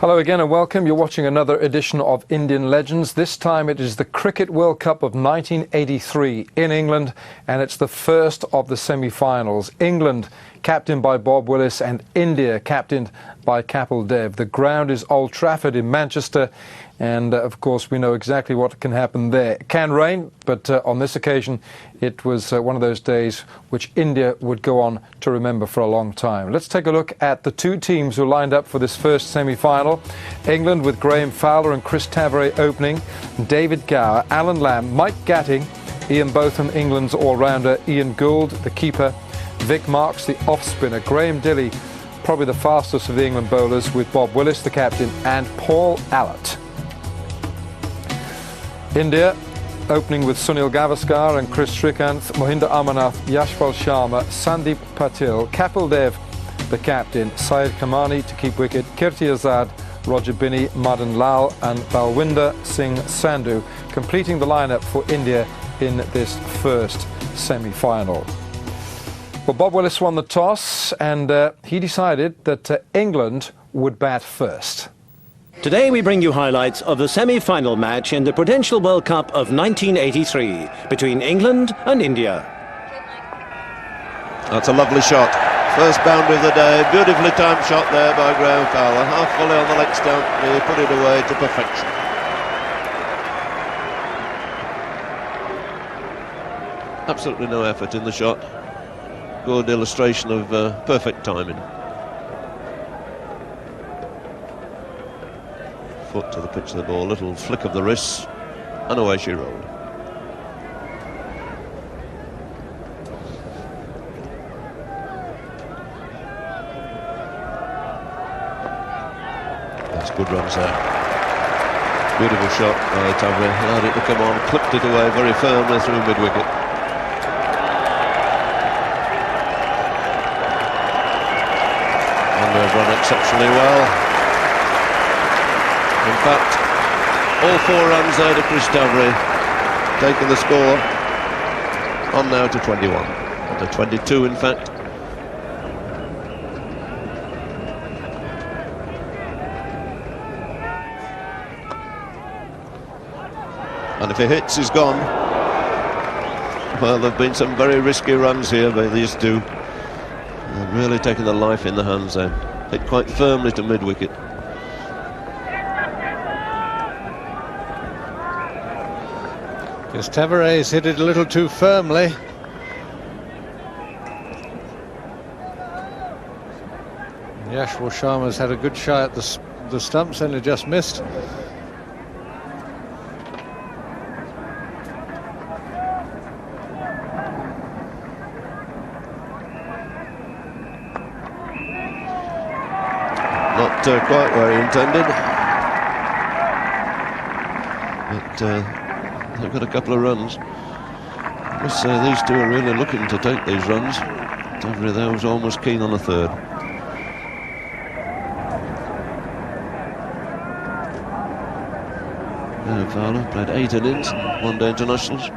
Hello again and welcome. You're watching another edition of Indian Legends. This time it is the Cricket World Cup of 1983 in England, and it's the first of the semi-finals. England captained by Bob Willis and India captained by Kapil Dev. The ground is Old Trafford in Manchester, and of course we know exactly what can happen there. It can rain, but on this occasion it was one of those days which India would go on to remember for a long time. Let's take a look at the two teams who lined up for this first semi-final. England with Graham Fowler and Chris Tavare opening, David Gower, Alan Lamb, Mike Gatting, Ian Botham, England's all-rounder, Ian Gould, the keeper, Vic Marks, the off-spinner, Graham Dilley, probably the fastest of the England bowlers, with Bob Willis, the captain, and Paul Allott. India opening with Sunil Gavaskar and Chris Srikanth, Mohinder Amarnath, Yashpal Sharma, Sandeep Patil, Kapil Dev, the captain, Syed Kamani to keep wicket, Kirti Azad, Roger Binney, Madan Lal and Balwinder Singh Sandhu, completing the lineup for India in this first semi-final. Well, Bob Willis won the toss and he decided that England would bat first. Today we bring you highlights of the semi-final match in the Prudential World Cup of 1983 between England and India. That's a lovely shot. First boundary of the day, beautifully timed shot there by Graham Fowler. Half volley on the leg stump, he put it away to perfection. Absolutely no effort in the shot. Good illustration of perfect timing. Foot to the pitch of the ball, little flick of the wrists, and away she rolled. That's good runs there. Beautiful shot by Tavare, allowed it to come on, clipped it away very firmly through mid-wicket. And they've run exceptionally well. In fact, all 4 runs there to Chris Tavare, taking the score on now to 21, to 22 in fact. And if he hits, he's gone. Well, there have been some very risky runs here by these two. They're really taking the life in the hands then. Hit quite firmly to mid-wicket. Because Tavare's hit it a little too firmly. Yashpal Sharma's had a good shot at the stumps, only just missed. Not quite where he intended. But they've got a couple of runs. I must say these two are really looking to take these runs. Tavare there was almost keen on a third. Fowler played 8 innings, one-day internationals.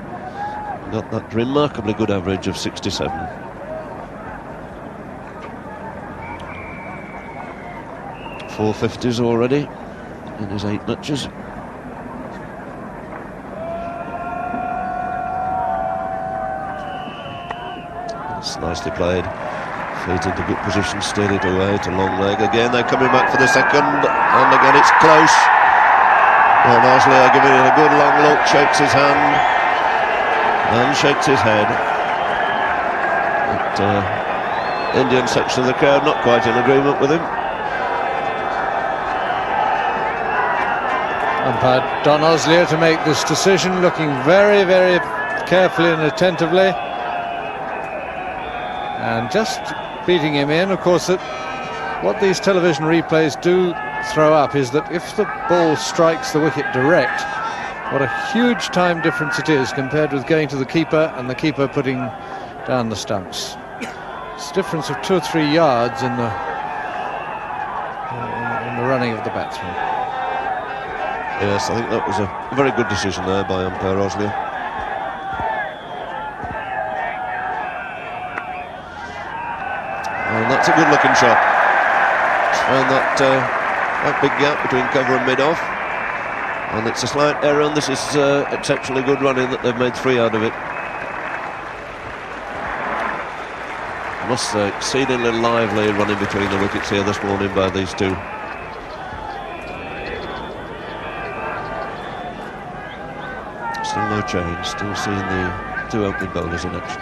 Got that remarkably good average of 67. Four 50s already in his 8 matches. It's nicely played. Feet into good position, steered it away to long leg. Again, they're coming back for the second, and again it's close. Well, Mosley are giving it a good long look, shakes his hand, and shakes his head. But Indian section of the crowd not quite in agreement with him. Umpire Don Oslier to make this decision, looking very, very carefully and attentively. And just beating him in. Of course, what these television replays do throw up is that if the ball strikes the wicket direct, what a huge time difference it is compared with going to the keeper and the keeper putting down the stumps. It's a difference of 2 or 3 yards in the running of the batsman. Yes, I think that was a very good decision there by umpire Oslier. And that's a good looking shot. And that that big gap between cover and mid-off. And it's a slight error, and this is exceptionally good running that they've made 3 out of it. I must say, exceedingly lively running between the wickets here this morning by these two. Still no change, still seeing the 2 opening bowlers in action.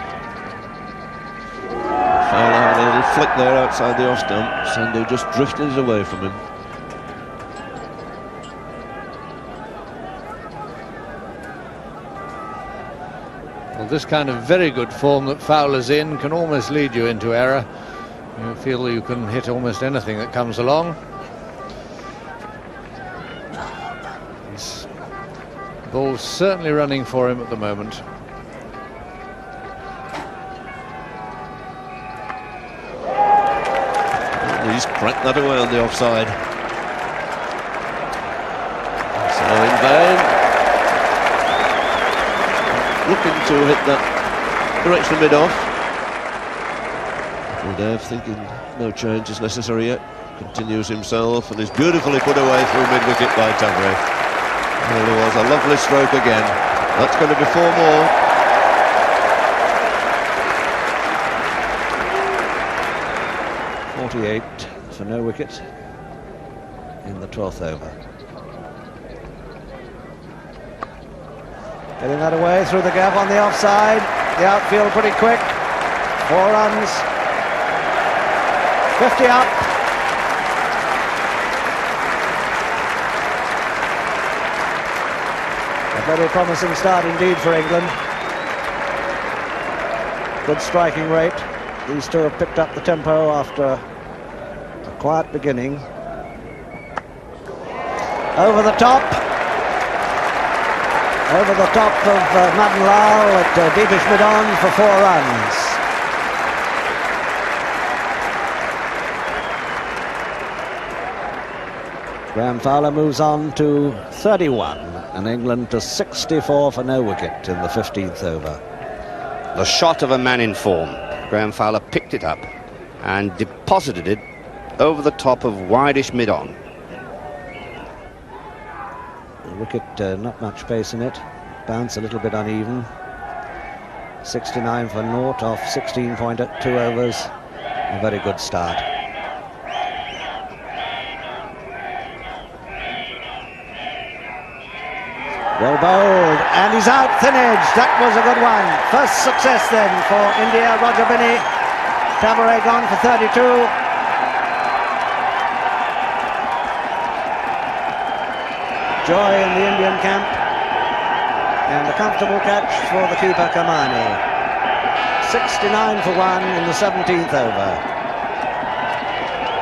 Fowler having a little flick there outside the off stump. Sandhu just drifted away from him. Well, this kind of very good form that Fowler's in can almost lead you into error. You feel you can hit almost anything that comes along. This ball's certainly running for him at the moment. He's cracked that away on the offside. So in vain. Looking to hit that direction mid-off. Well, Dave thinking no change is necessary yet. Continues himself and is beautifully put away through mid-wicket by Tavare. Really was a lovely stroke again. That's going to be 4 more. For no wicket in the 12th over. Getting that away through the gap on the offside. The outfield pretty quick. 4 runs. 50 up. A very promising start indeed for England. Good striking rate. These two have picked up the tempo after a quiet beginning. Over the top. Over the top of Madan Lal at deepish mid-on for 4 runs. Graham Fowler moves on to 31 and England to 64 for no wicket in the 15th over. The shot of a man in form. Graham Fowler picked it up and deposited it over the top of wideish mid-on. The wicket, not much pace in it. Bounce a little bit uneven. 69 for naught off 16.2 overs. A very good start. Well bowled, and he's out, thin edge. That was a good one. First success then for India. Roger Binney. Tavare gone for 32. Joy in the Indian camp. And a comfortable catch for the keeper Kamani. 69 for 1 in the 17th over.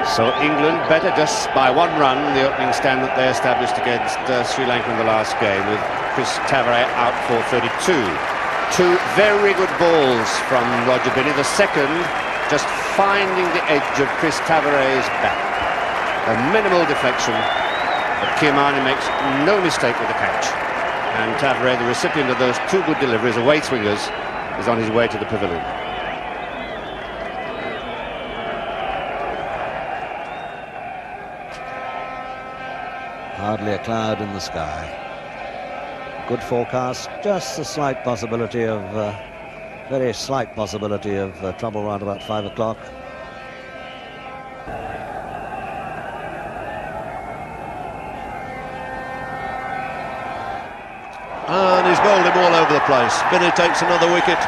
So England better just by 1 run the opening stand that they established against Sri Lanka in the last game, with Chris Tavare out for 32. 2 very good balls from Roger Binney. The second just finding the edge of Chris Tavare's back. A minimal deflection, but Kamani makes no mistake with the catch. And Tavare, the recipient of those 2 good deliveries, away swingers, is on his way to the pavilion. Hardly a cloud in the sky. Good forecast, just a slight possibility of, very slight possibility of trouble around about 5 o'clock. And he's bowled him all over the place. Binney takes another wicket.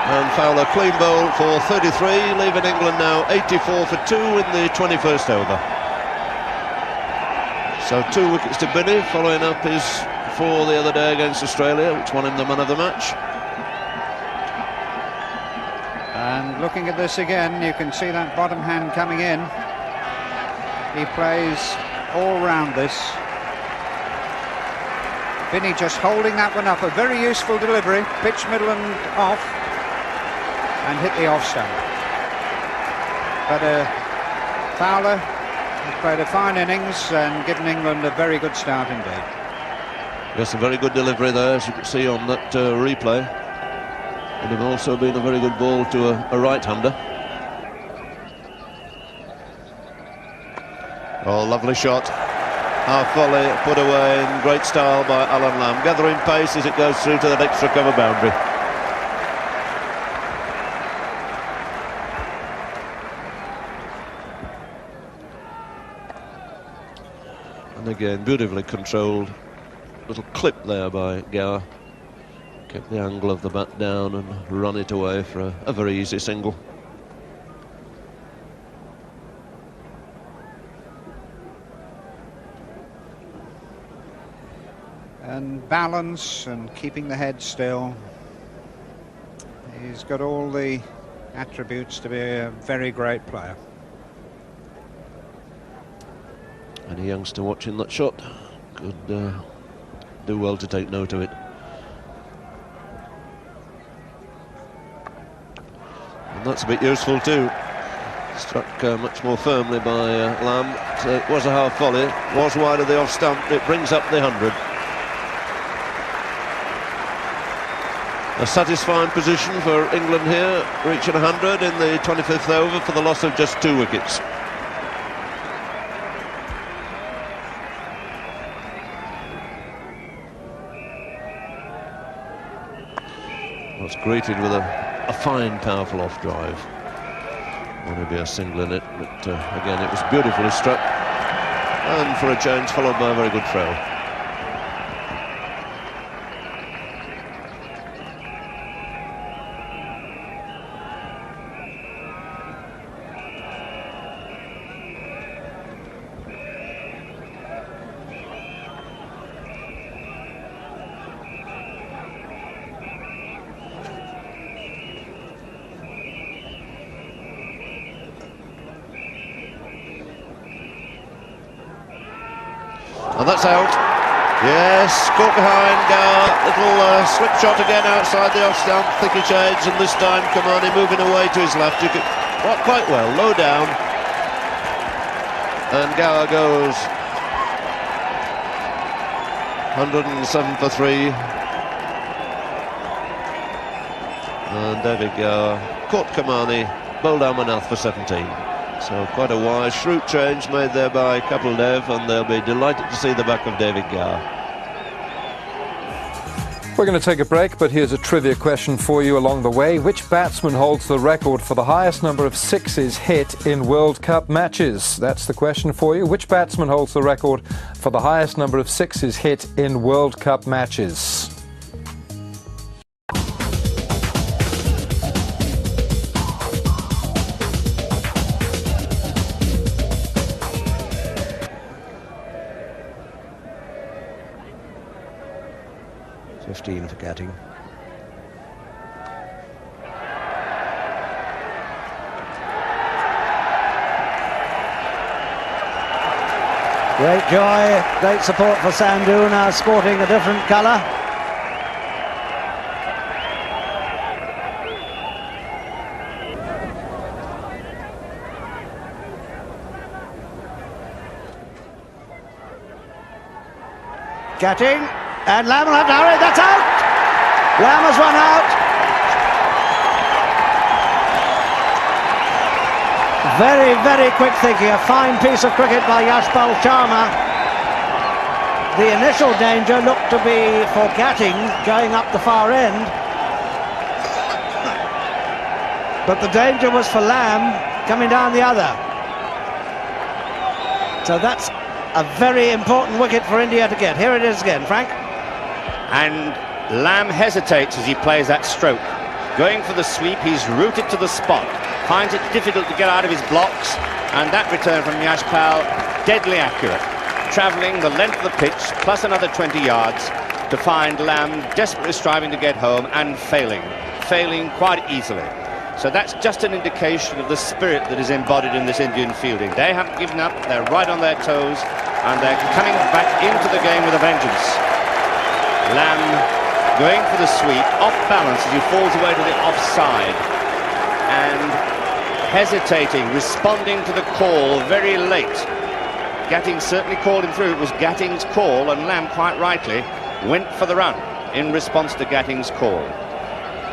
And Fowler clean bowl for 33, leaving England now 84 for 2 in the 21st over. So 2 wickets to Binney, following up his 4 the other day against Australia, which won him the man of the match. And looking at this again, you can see that bottom hand coming in. He plays all round this. Binney just holding that one up, a very useful delivery, pitch middle and off, and hit the off stump. But Fowler has played a fine innings and given England a very good start indeed. Yes, a very good delivery there, as you can see on that replay. Would have also been a very good ball to a right-hander. Oh, lovely shot. Half volley put away in great style by Alan Lamb, gathering pace as it goes through to that extra cover boundary. And again, beautifully controlled. Little clip there by Gower. Kept the angle of the bat down and run it away for a very easy single. And balance and keeping the head still. He's got all the attributes to be a very great player. Any youngster watching that shot could do well to take note of it. And that's a bit useful too. Struck much more firmly by Lamb. So it was a half volley, was wide of the off stump. It brings up the 100. A satisfying position for England here, reaching 100 in the 25th over for the loss of just 2 wickets. Was greeted with a fine, powerful off drive. Want to be a single in it, but again, it was beautifully struck. And for a change, followed by a very good throw. And that's out. Yes, caught behind Gower. Little slip shot again outside the off stump. Thicker shades, and this time Kamani moving away to his left. You could quite well, low down. And Gower goes 107 for 3. And David Gower caught Kamani, bowled Amarnath for 17. So quite a wise, shrewd change made there by Kapil Dev, and they'll be delighted to see the back of David Gower. We're going to take a break, but here's a trivia question for you along the way. Which batsman holds the record for the highest number of sixes hit in World Cup matches? That's the question for you. Which batsman holds the record for the highest number of sixes hit in World Cup matches? For Gatting. Great joy, great support for Sandhu, now sporting a different colour. Gatting. And Lamb will have to hurry, that's out! Lamb has run out. Very, very quick thinking, a fine piece of cricket by Yashpal Sharma. The initial danger looked to be for Gatting going up the far end. But the danger was for Lamb coming down the other. So that's a very important wicket for India to get. Here it is again, Frank. And Lamb hesitates as he plays that stroke. Going for the sweep, he's rooted to the spot. Finds it difficult to get out of his blocks, and that return from Yashpal, deadly accurate. Travelling the length of the pitch, plus another 20 yards, to find Lamb desperately striving to get home and failing quite easily. So that's just an indication of the spirit that is embodied in this Indian fielding. They haven't given up, they're right on their toes, and they're coming back into the game with a vengeance. Lamb going for the sweep, off balance as he falls away to the offside, and hesitating, responding to the call very late. Gatting certainly called him through. It was Gatting's call, and Lamb, quite rightly, went for the run in response to Gatting's call.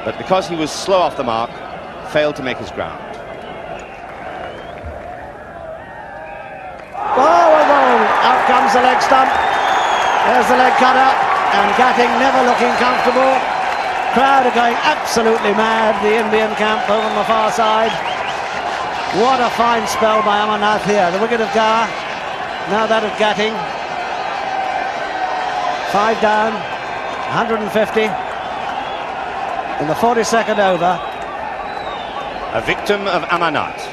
But because he was slow off the mark, failed to make his ground. Oh! comes the leg stump. There's the leg cutter, and Gatting never looking comfortable. Crowd are going absolutely mad, the Indian camp over on the far side. What a fine spell by Amarnath here. The wicket of Gower, now that of Gatting. 5 down, 150 in the 42nd over. A victim of Amarnath.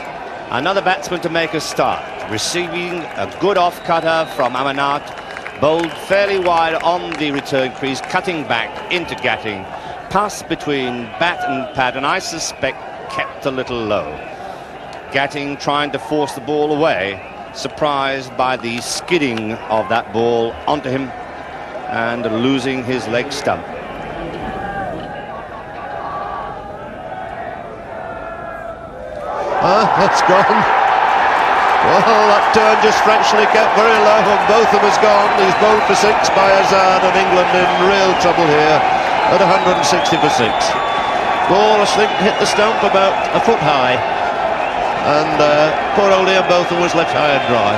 Another batsman to make a start. Receiving a good off-cutter from Amarnath. Bowled fairly wide on the return crease, cutting back into Gatting. Passed between bat and pad, and I suspect kept a little low. Gatting trying to force the ball away, surprised by the skidding of that ball onto him and losing his leg stump. That's gone. Well, that turn just fractionally kept very low, and both of them has gone. He's bowled for 6 by Azad, and England in real trouble here at 160 for 6. Ball, I think, hit the stump about a foot high, and poor old Ian Botham was left high and dry.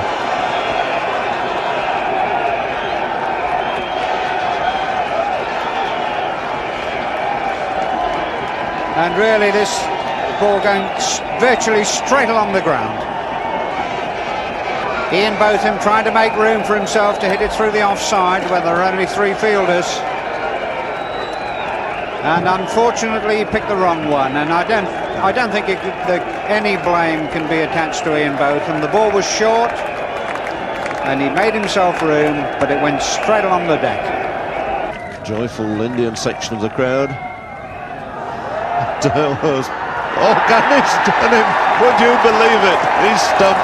And really this ball going virtually straight along the ground. Ian Botham trying to make room for himself to hit it through the offside where there are only 3 fielders. And unfortunately he picked the wrong one, and I don't think any blame can be attached to Ian Botham. The ball was short and he made himself room, but it went straight along the deck. Joyful Indian section of the crowd. Oh, Ghani's done him. Would you believe it? He's stumped.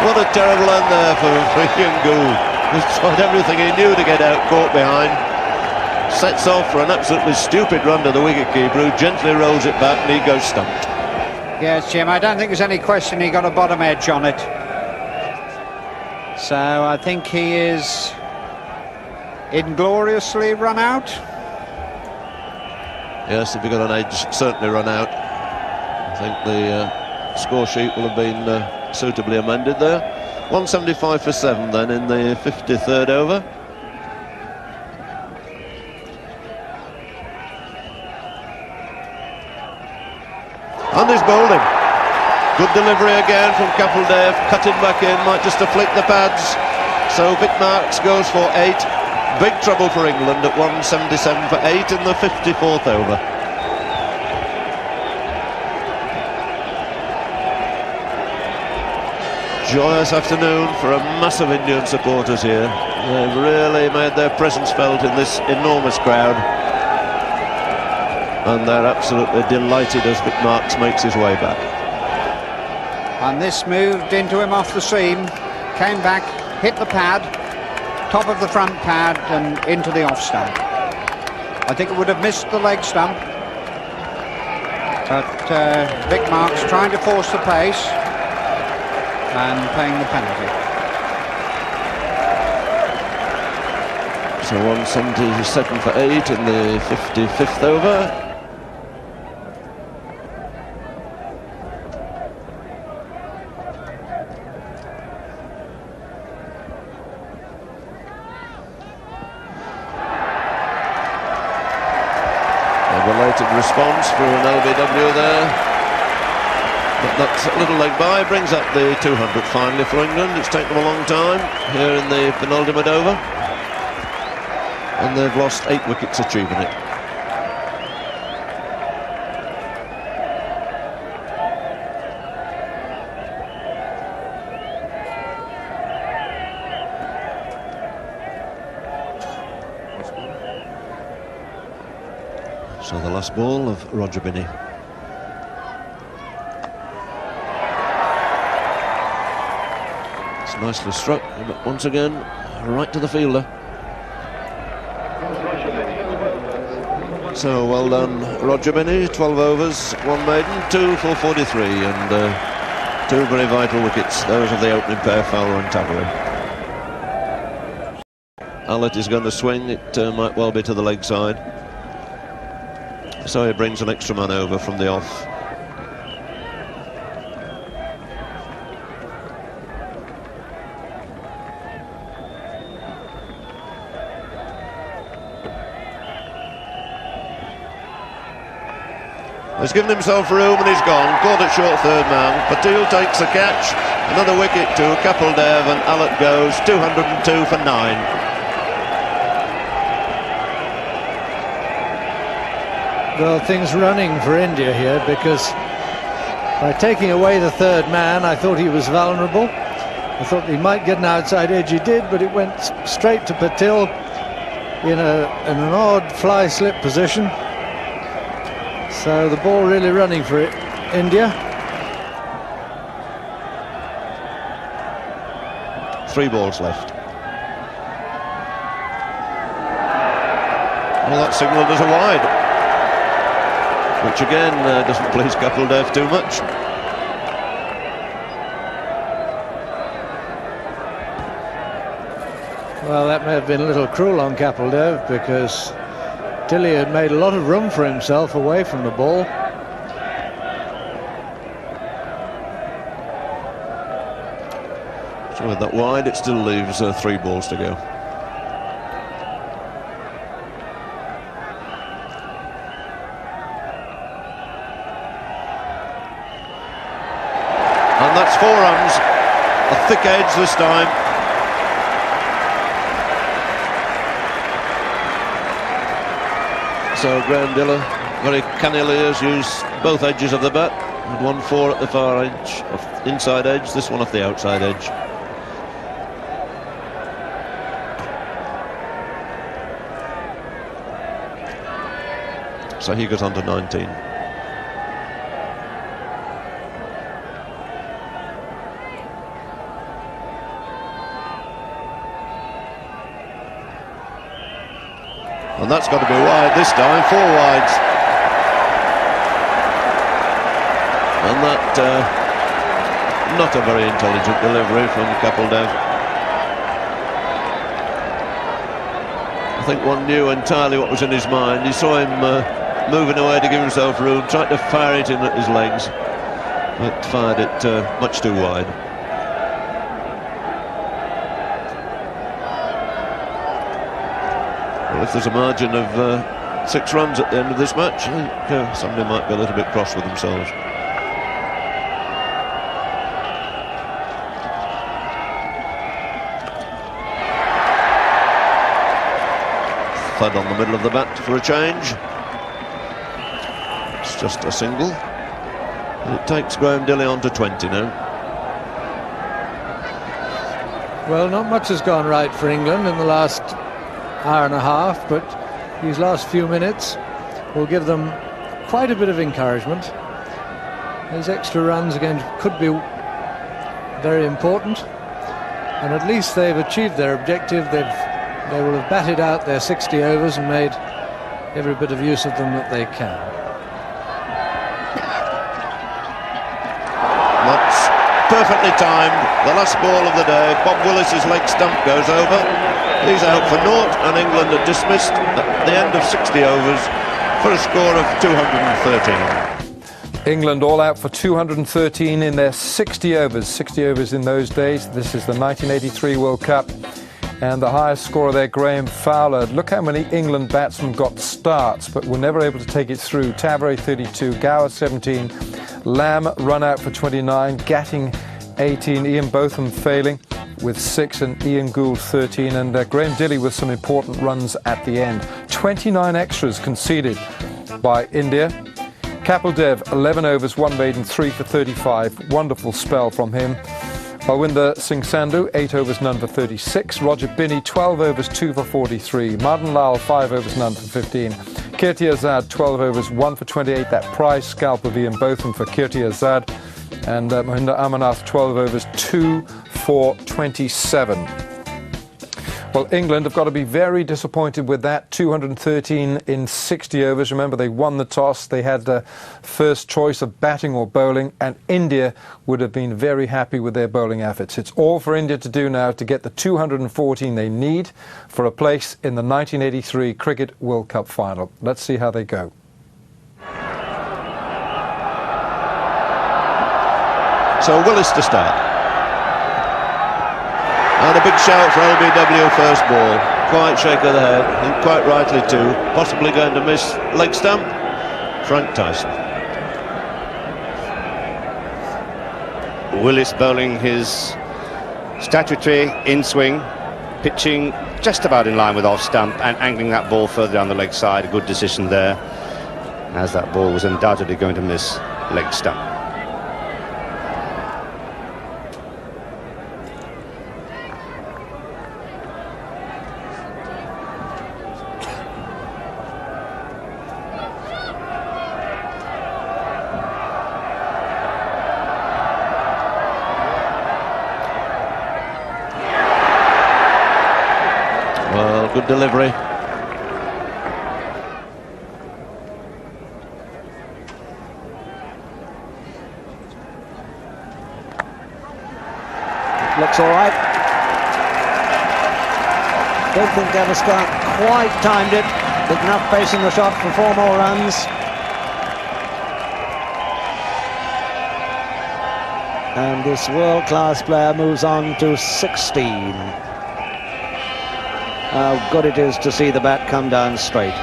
What a terrible end there for freaking Gould. He's tried everything he knew to get out, caught behind. Sets off for an absolutely stupid run to the wicketkeeper, who gently rolls it back, and he goes stumped. Yes, Jim, I don't think there's any question he got a bottom edge on it. So I think he is ingloriously run out. Yes, if he got an edge, certainly run out. I think the score sheet will have been suitably amended there. 175 for 7 then in the 53rd over. And he's bowled him. Good delivery again from Kapildev, cutting back in, might just have flicked the pads. So Vic Marks goes for 8. Big trouble for England at 177 for 8 in the 54th over. Joyous afternoon for a mass of Indian supporters here. They've really made their presence felt in this enormous crowd, and they're absolutely delighted as Vic Marks makes his way back. And this moved into him off the seam, came back, hit the pad, top of the front pad and into the off stump. I think it would have missed the leg stump, but Vic Marks trying to force the pace and paying the penalty. So 177 for 8 in the 55th over. A belated response for an LBW there. But that little leg by brings up the 200 finally for England. It's taken them a long time here in the penultimate over, and they've lost 8 wickets achieving it. So the last ball of Roger Binney. It's nicely struck, but once again, right to the fielder. So well done, Roger Binney. 12 overs, 1 maiden, 2 for 43, and 2 very vital wickets. Those of the opening pair, Fowler and Taveri. Allett is going to swing. It might well be to the leg side. So he brings an extra man over from the off. He's given himself room and he's gone. Caught at short third man. Patil takes the catch. Another wicket to Kapil Dev, and Alec goes 202 for 9. Well, things running for India here, because by taking away the third man, I thought he was vulnerable. I thought he might get an outside edge. He did, but it went straight to Patil in an odd fly-slip position. So the ball really running for it, India. 3 balls left. Well, that's signalled as a wide, which again doesn't please Kapil Dev too much. Well, that may have been a little cruel on Kapil Dev, because Dilly had made a lot of room for himself away from the ball. So with that wide, it still leaves 3 balls to go. And that's 4 runs. A thick edge this time. So Graham Diller very cannily has used both edges of the bat. Had 1-4 at the far edge, off inside edge, this one off the outside edge. So he goes on to 19. And that's got to be wide this time, 4 wides. And that, not a very intelligent delivery from Kapil Dev. I think one knew entirely what was in his mind. He saw him moving away to give himself room, tried to fire it in at his legs, but fired it much too wide. Well, if there's a margin of 6 runs at the end of this match, I think somebody might be a little bit cross with themselves. Thud on the middle of the bat for a change. It's just a single. And it takes Graham Dilley on to 20 now. Well, not much has gone right for England in the last hour and a half, but these last few minutes will give them quite a bit of encouragement. Those extra runs again could be very important, and at least they've achieved their objective. They will have batted out their 60 overs and made every bit of use of them that they can. That's perfectly timed. The last ball of the day. Bob Willis's leg stump goes over. He's out for naught, and England are dismissed at the end of 60 overs for a score of 213. England all out for 213 in their 60 overs. 60 overs in those days. This is the 1983 World Cup. And the highest scorer there, Graham Fowler. Look how many England batsmen got starts, but were never able to take it through. Tavare 32, Gower 17, Lamb run out for 29, Gatting 18, Ian Botham failing with 6, and Ian Gould 13, and Graham Dilley with some important runs at the end. 29 extras conceded by India. Kapil Dev, 11 overs, 1 maiden, 3 for 35. Wonderful spell from him. Balwinder Singh Sandhu, 8 overs, none for 36. Roger Binney, 12 overs, 2 for 43. Madan Lal, 5 overs, none for 15. Kirti Azad, 12 overs, 1 for 28. That prize scalp of Ian Botham for Kirti Azad. And Mahinda Amarnath, 12 overs, 2 for 27. Well, England have got to be very disappointed with that. 213 in 60 overs. Remember, they won the toss. They had the first choice of batting or bowling, and India would have been very happy with their bowling efforts. It's all for India to do now to get the 214 they need for a place in the 1983 Cricket World Cup final. Let's see how they go. So Willis to start. And a big shout for LBW first ball. Quite shake of the head, and quite rightly too. Possibly going to miss leg stump. Frank Tyson. Willis bowling his statutory in-swing, pitching just about in line with off stump and angling that ball further down the leg side. A good decision there, as that ball was undoubtedly going to miss leg stump. Well, good delivery. Looks all right. Don't think Gavaskar quite timed it, but enough pace in the shot for 4 more runs. And this world-class player moves on to 16. How good it is to see the bat come down straight.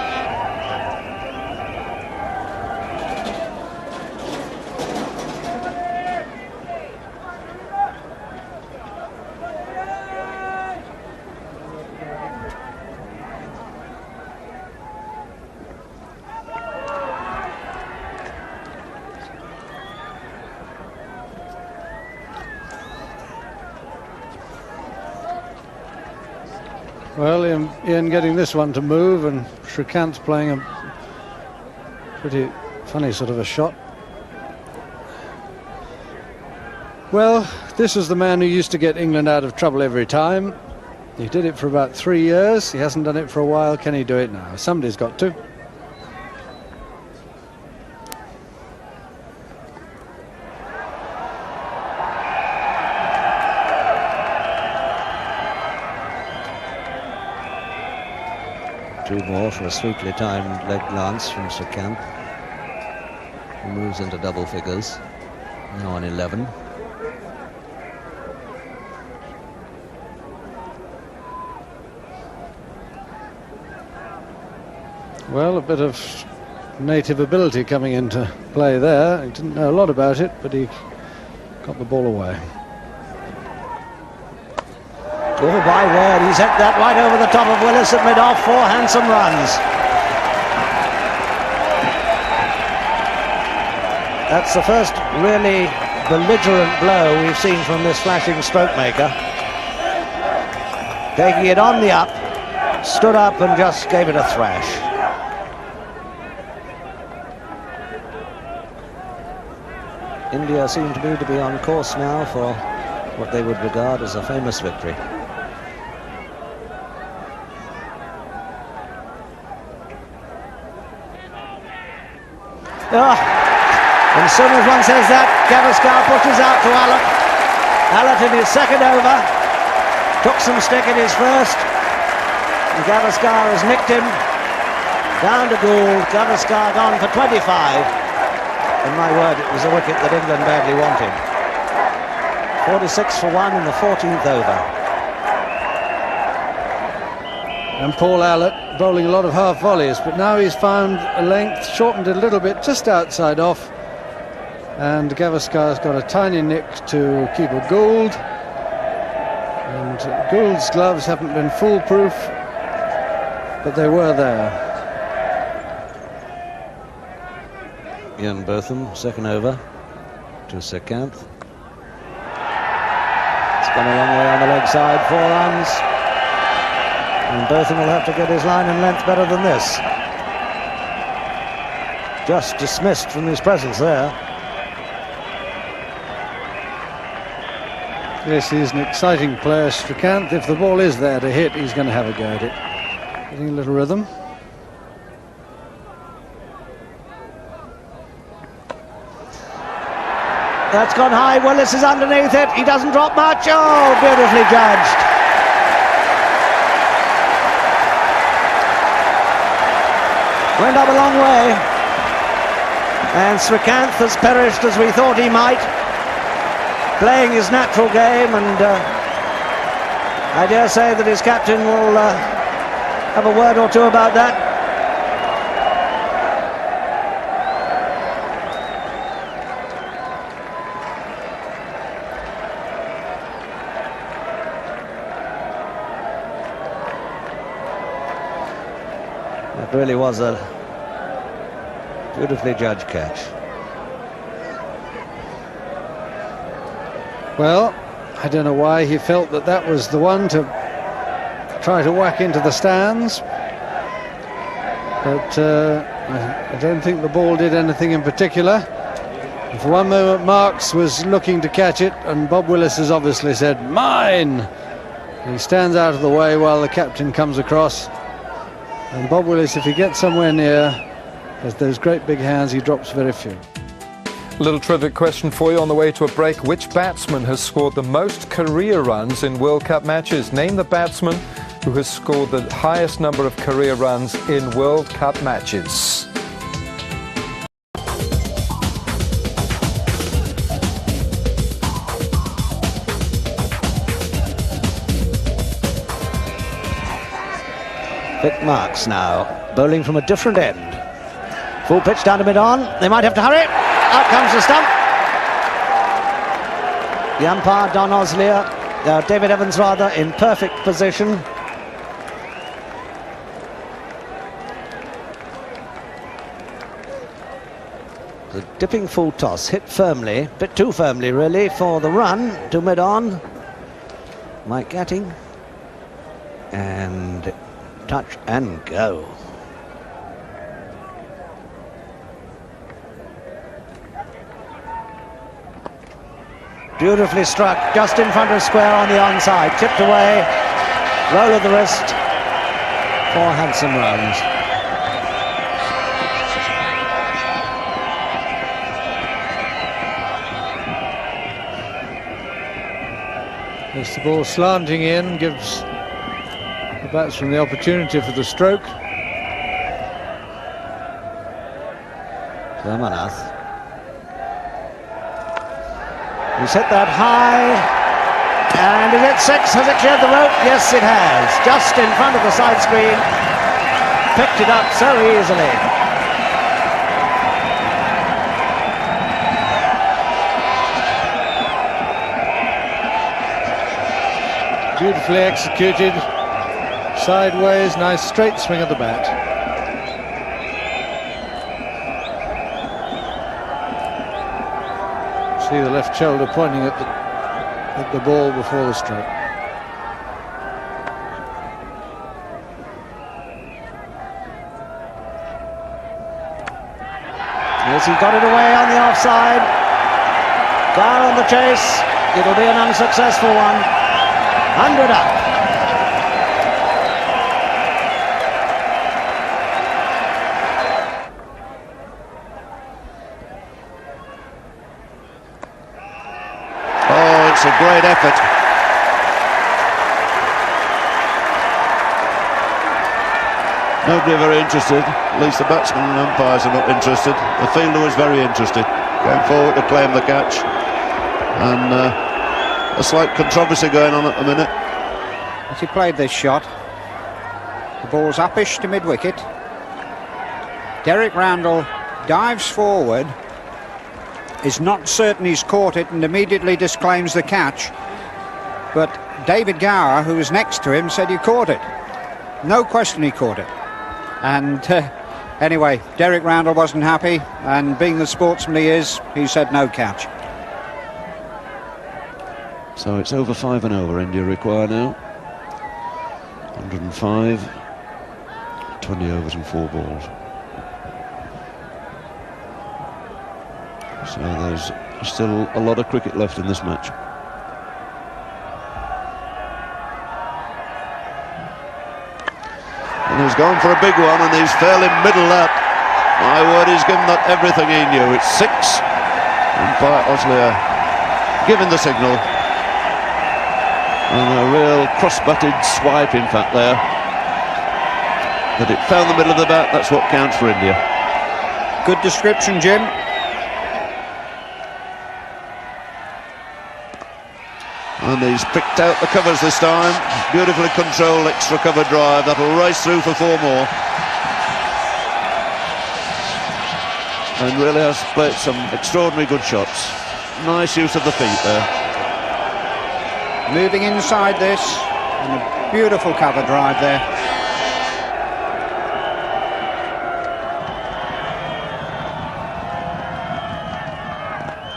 Well, Ian getting this one to move, and Shrikant's playing a pretty funny sort of a shot. Well, this is the man who used to get England out of trouble every time. He did it for about 3 years. He hasn't done it for a while. Can he do it now? Somebody's got to. Two more for a sweetly timed leg glance from Shrikant, who moves into double figures, now on 11. Well, a bit of native ability coming into play there. He didn't know a lot about it, but he got the ball away. Oh, my word, he's hit that right over the top of Willis at mid-off. 4 handsome runs. That's the first really belligerent blow we've seen from this flashing stroke maker. Taking it on the up, stood up and just gave it a thrash. India seem to me to be on course now for what they would regard as a famous victory. And as soon as one says that, Gavaskar pushes out to Allott. Allott in his second over, took some stick in his first, and Gavaskar has nicked him down to Gould. Gavaskar gone for 25, and my word, it was a wicket that England badly wanted. 46 for 1 in the 14th over. And Paul Allott bowling a lot of half volleys, but now he's found a length, shortened it a little bit, just outside off. And Gavaskar's got a tiny nick to keeper Gould. And Gould's gloves haven't been foolproof, but they were there. Ian Botham, second over to Shrikant. It's gone a long way on the leg side, 4 runs. And Botham will have to get his line and length better than this. Just dismissed from his presence there. Yes, he's an exciting player, Shrikant. If the ball is there to hit, he's going to have a go at it. Getting a little rhythm. That's gone high. Willis is underneath it. He doesn't drop much. Oh, beautifully judged. Went up a long way. And Shrikant has perished as we thought he might, playing his natural game, and I dare say that his captain will have a word or two about that. That really was a beautifully judged catch. Well, I don't know why he felt that that was the one to try to whack into the stands, but I don't think the ball did anything in particular. For one moment Marks was looking to catch it, and Bob Willis has obviously said, "Mine!" He stands out of the way while the captain comes across, and Bob Willis, if he gets somewhere near, has those great big hands, he drops very few. Little trivia question for you on the way to a break. Which batsman has scored the most career runs in World Cup matches? Name the batsman who has scored the highest number of career runs in World Cup matches. Vic Marks now, bowling from a different end. Full pitch down to mid-on. They might have to hurry. Out comes the stump. The umpire, Don Oslier, David Evans rather, in perfect position. The dipping full toss hit firmly, a bit too firmly really, for the run to mid-on. Mike Gatting. And touch and go. Beautifully struck, just in front of square on the onside, tipped away, roll of the wrist, 4 handsome runs. As the ball slanting in, gives the batsman the opportunity for the stroke. Ramanath. He's hit that high, and is it 6? Has it cleared the rope? Yes, it has. Just in front of the side screen. Picked it up so easily. Beautifully executed. Sideways, nice straight swing of the bat. See the left shoulder pointing at the ball before the stroke. Yes, he got it away on the offside. Down on the chase. It'll be an unsuccessful one. 100 up. It's a great effort. Nobody very interested, at least the batsmen and umpires are not interested. The fielder was very interested, going forward to claim the catch, and a slight controversy going on at the minute. As he played this shot, the ball's uppish to mid-wicket. Derek Randall dives forward, is not certain he's caught it, and immediately disclaims the catch. But David Gower, who was next to him, said he caught it. No question he caught it. And anyway, Derek Randall wasn't happy, and being the sportsman he is, he said no catch. So it's over 5 and over. India require now 105, 20 overs and 4 balls. So there's still a lot of cricket left in this match. And he's gone for a big one, and he's fairly middled up. My word, he's given that everything he knew. It's 6, and by Oslier giving the signal. And a real cross-butted swipe, in fact, there. That it found the middle of the bat, that's what counts for India. Good description, Jim. And he's picked out the covers this time. Beautifully controlled extra cover drive. That'll race through for 4 more. And really has played some extraordinary good shots. Nice use of the feet there. Moving inside this, and a beautiful cover drive there.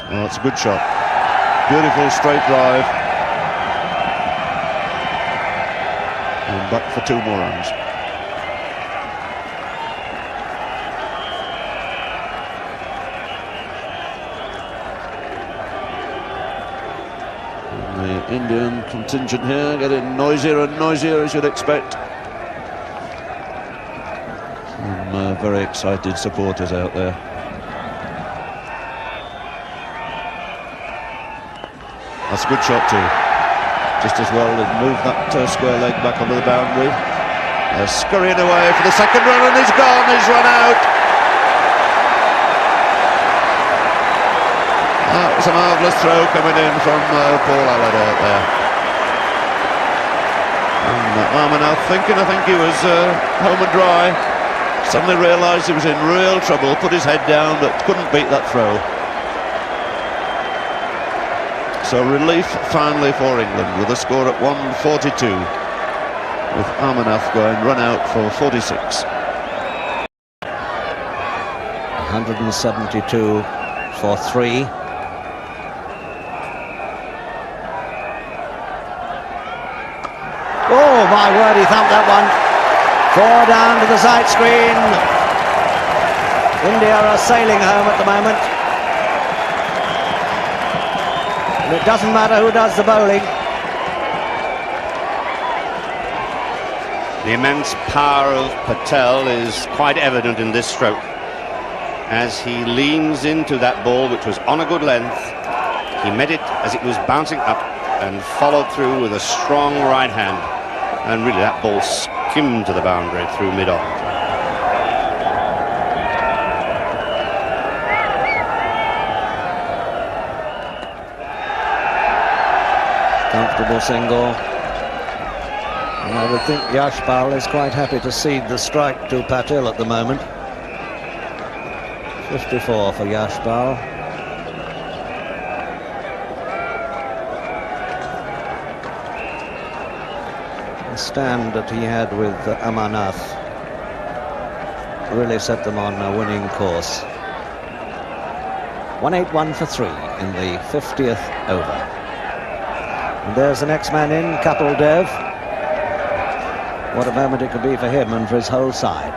Oh, it's a good shot. Beautiful straight drive. And back for 2 more runs. The Indian contingent here getting noisier and noisier, as you'd expect. Some very excited supporters out there. That's a good shot too. Just as well to move that square leg back onto the boundary. Scurrying away for the second run, and he's gone, he's run out. That was a marvellous throw coming in from Paul Halliday there. And Armanath thinking, I think he was home and dry. Suddenly realised he was in real trouble, put his head down, but couldn't beat that throw. So relief finally for England with a score at 142, with Armanath going run out for 46. 172 for 3. Oh my word, he thumped that one. 4 down to the side screen. India are sailing home at the moment. And it doesn't matter who does the bowling. The immense power of Patel is quite evident in this stroke. As he leans into that ball, which was on a good length, he met it as it was bouncing up and followed through with a strong right hand. And really that ball skimmed to the boundary through mid-on. Comfortable single. And I would think Yashpal is quite happy to cede the strike to Patel at the moment. 54 for Yashpal. The stand that he had with Amarnath really set them on a winning course. 181 for 3 in the 50th over. And there's the next man in, Kapil Dev. What a moment it could be for him and for his whole side.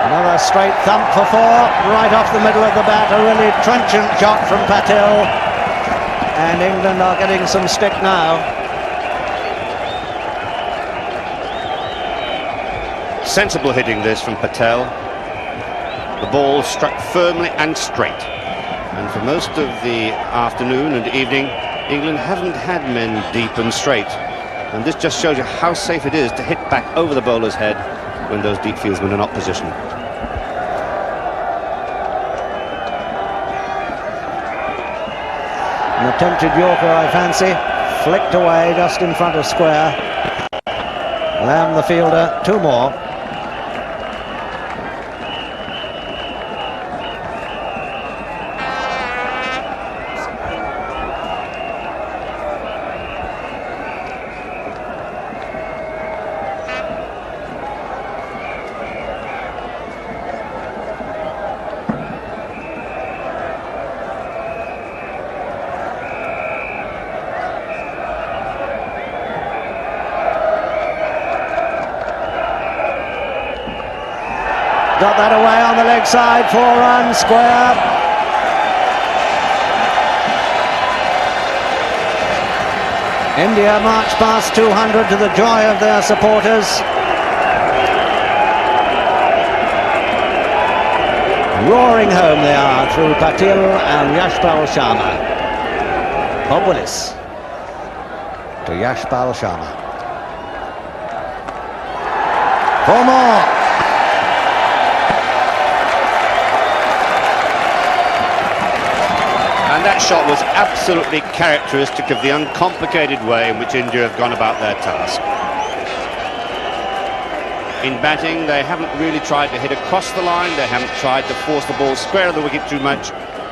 Another straight thump for 4, right off the middle of the bat. A really trenchant shot from Patel. And England are getting some stick now. Sensible hitting this from Patel. The ball struck firmly and straight. And for most of the afternoon and evening, England haven't had men deep and straight. And this just shows you how safe it is to hit back over the bowler's head when those deep fieldsmen are not positioned. An attempted Yorker, I fancy. Flicked away just in front of square. Lamb the fielder, 2 more. Got that away on the leg side, 4 runs, square. India march past 200 to the joy of their supporters. Roaring home they are through Patil and Yashpal Sharma. Bob Willis to Yashpal Sharma. 4 more. And that shot was absolutely characteristic of the uncomplicated way in which India have gone about their task. In batting, they haven't really tried to hit across the line, they haven't tried to force the ball square of the wicket too much.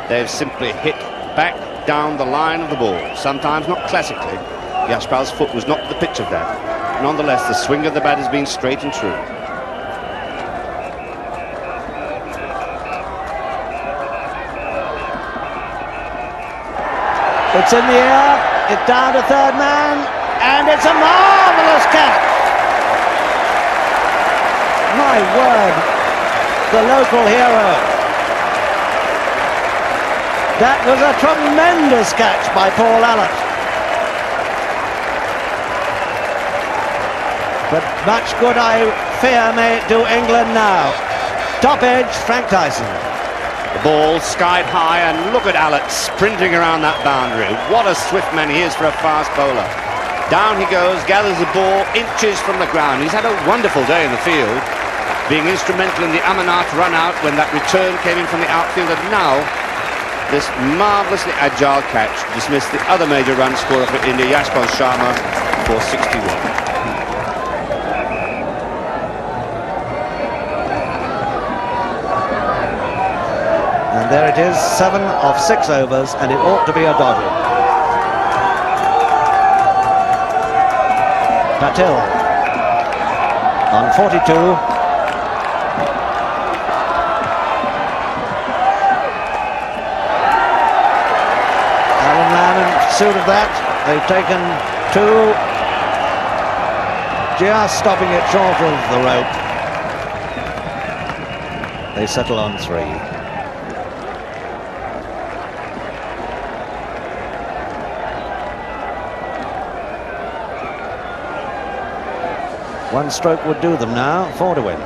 They've simply hit back down the line of the ball, sometimes not classically. Yashpal's foot was not the pitch of that. nonetheless, the swing of the bat has been straight and true. It's in the air, it's down to third man, and it's a marvellous catch. My word, the local hero. That was a tremendous catch by Paul Allott. But much good, I fear, may it do England now. Top edge, Frank Tyson. The ball skied high, and look at Allott sprinting around that boundary. What a swift man he is for a fast bowler. Down he goes, gathers the ball inches from the ground. He's had a wonderful day in the field, being instrumental in the Amanat run out when that return came in from the outfield, and now this marvellously agile catch dismissed the other major run scorer for India, Yashpal Sharma, for 61. And there it is, 7 of 6 overs, and it ought to be a dogger. Patil on 42. Alan Lamb in pursuit of that. They've taken 2, just stopping it short of the rope. They settle on 3. One stroke would do them now, 4 to win.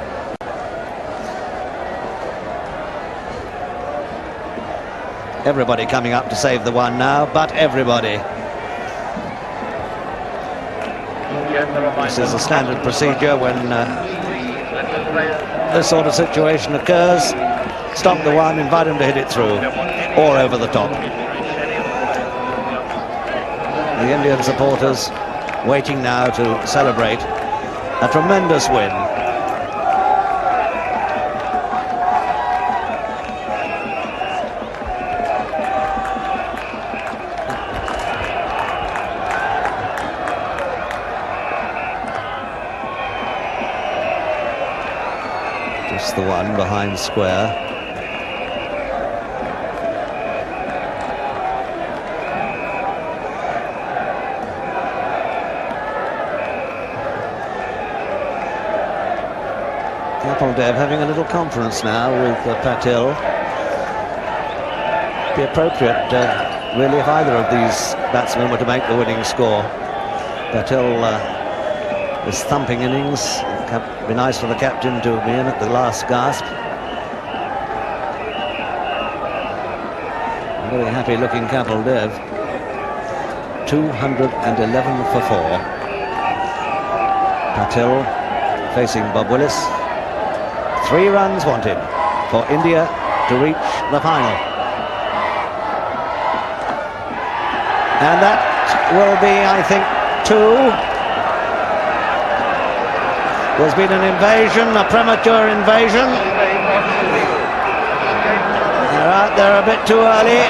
Everybody coming up to save the one now, but everybody. This is a standard procedure when this sort of situation occurs. Stop the one, invite him to hit it through, or over the top. The Indian supporters waiting now to celebrate a tremendous win. Just the one behind square. Dev having a little conference now with Patil. Be appropriate, really, if either of these batsmen were to make the winning score. Patil, this thumping innings, it'd be nice for the captain to be in at the last gasp. A very happy looking Kapil Dev. 211 for 4. Patil facing Bob Willis. 3 runs wanted for India to reach the final. And that will be, I think, 2. There's been an invasion, a premature invasion. They're out there a bit too early.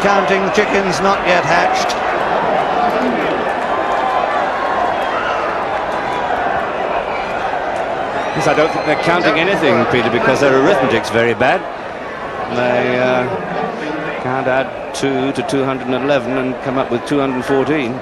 Counting chickens not yet hatched. I don't think they're counting anything, Peter, because their arithmetic's very bad. They can't add 2 to 211 and come up with 214.